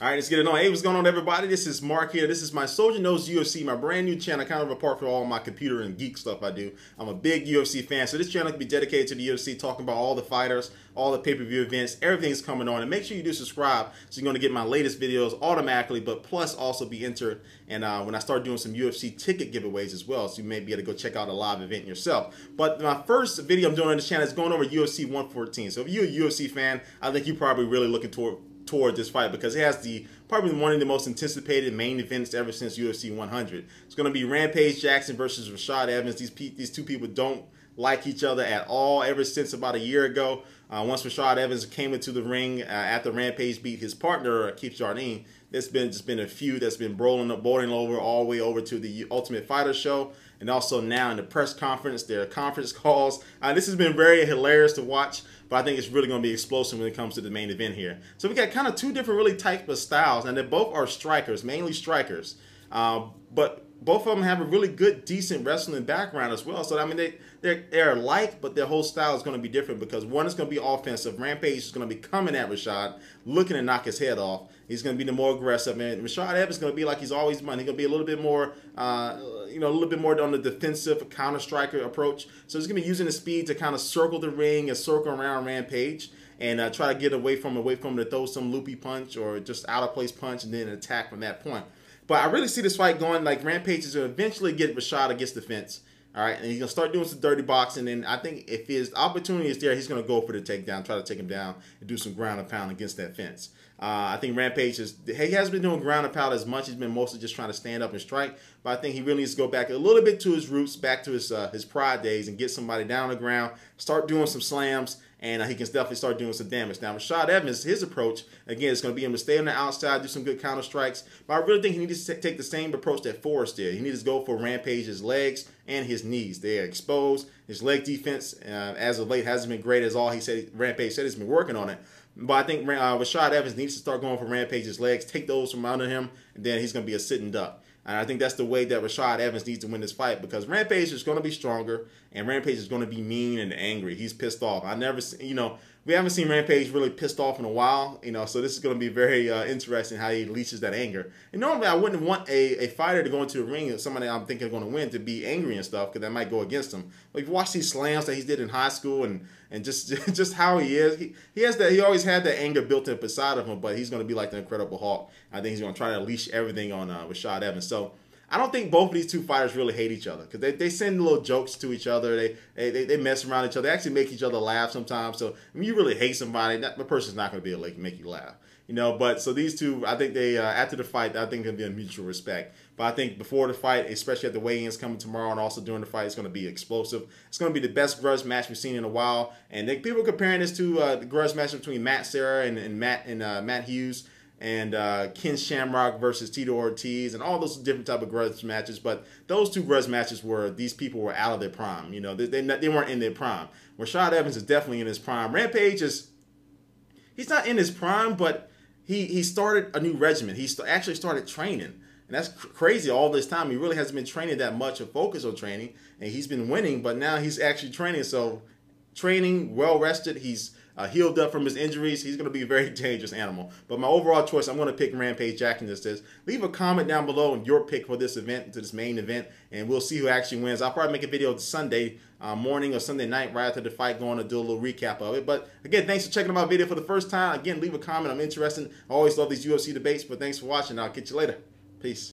All right, let's get it on. Hey, what's going on, everybody? This is Mark here. This is my Soldier Knows UFC, my brand new channel, kind of apart from all my computer and geek stuff I do. I'm a big UFC fan, so this channel can be dedicated to the UFC, talking about all the fighters, all the pay-per-view events, everything's coming on. And make sure you do subscribe so you're going to get my latest videos automatically, but plus also be entered. And when I start doing some UFC ticket giveaways as well, so you may be able to go check out a live event yourself. But my first video I'm doing on this channel is going over UFC 114. So if you're a UFC fan, I think you're probably really looking toward this fight because it has probably one of the most anticipated main events ever since UFC 100. It's going to be Rampage Jackson versus Rashad Evans. These two people don't like each other at all ever since about a year ago. Once Rashad Evans came into the ring after Rampage beat his partner Keith Jardine, there's been a feud that's been boiling over all the way over to the Ultimate Fighter show, and also now in the press conference, their conference calls. This has been very hilarious to watch, but I think it's really going to be explosive when it comes to the main event here. So we got kind of two different really types of styles, and they both are strikers, mainly strikers, but both of them have a really good, decent wrestling background as well. So I mean, they're alike, but their whole style is going to be different because one is going to be offensive. Rampage is going to be coming at Rashad, looking to knock his head off. He's going to be the more aggressive, and Rashad Evans is going to be like he's always been. He's going to be a little bit more, a little bit more on the defensive counter striker approach. So he's going to be using the speed to kind of circle the ring and circle around Rampage and try to get away from him to throw some loopy punch or just out of place punch and then attack from that point. But I really see this fight going like Rampage is going to eventually get Rashad against the fence. All right, and he's going to start doing some dirty boxing. And I think if his opportunity is there, he's going to go for the takedown, try to take him down and do some ground and pound against that fence. I think Rampage he hasn't been doing ground and pound as much. He's been mostly just trying to stand up and strike. But I think he really needs to go back a little bit to his roots, back to his pride days, and get somebody down on the ground, start doing some slams, and he can definitely start doing some damage. Now, Rashad Evans, his approach, again, is going to be him to stay on the outside, do some good counter strikes. But I really think he needs to take the same approach that Forrest did. He needs to go for Rampage's legs and his knees. They are exposed. His leg defense, as of late, hasn't been great as all Rampage said he's been working on it. But I think Rashad Evans needs to start going for Rampage's legs, take those from under him, and then he's going to be a sitting duck. And I think that's the way that Rashad Evans needs to win this fight because Rampage is going to be stronger and Rampage is going to be mean and angry. He's pissed off. We haven't seen Rampage really pissed off in a while, so this is going to be very interesting how he unleashes that anger. And normally I wouldn't want a fighter to go into the ring, somebody I'm thinking is going to win, to be angry and stuff because that might go against him. But if you watch these slams that he did in high school and just how he is, he always had that anger built up inside of him, but he's going to be like the Incredible Hulk. I think he's going to try to unleash everything on Rashad Evans. So I don't think both of these two fighters really hate each other because they send little jokes to each other. They mess around each other. They actually make each other laugh sometimes. So when you really hate somebody, the person's not going to be able to make you laugh. But so these two, I think they after the fight, I think there'll be a mutual respect. But I think before the fight, especially at the weigh-ins coming tomorrow, and also during the fight, it's going to be explosive. It's going to be the best grudge match we've seen in a while. And people are comparing this to the grudge match between Matt Serra and Matt Hughes. And Ken Shamrock versus Tito Ortiz and all those different type of grudge matches. But those two grudge matches these people were out of their prime. They weren't in their prime. Rashad Evans is definitely in his prime. Rampage he's not in his prime, but he started a new regimen. He actually started training. And that's crazy all this time. He really hasn't been training that much or focused on training. And he's been winning, but now he's actually training. So training, well rested. He's healed up from his injuries. He's going to be a very dangerous animal. But my overall choice, I'm going to pick Rampage Jackson. Leave a comment down below on your pick for this event, to this main event, and we'll see who actually wins. I'll probably make a video Sunday morning or Sunday night right after the fight, going to do a little recap of it. But again, thanks for checking out my video for the first time. Again, leave a comment. I'm interested. I always love these UFC debates, but thanks for watching. I'll catch you later. Peace.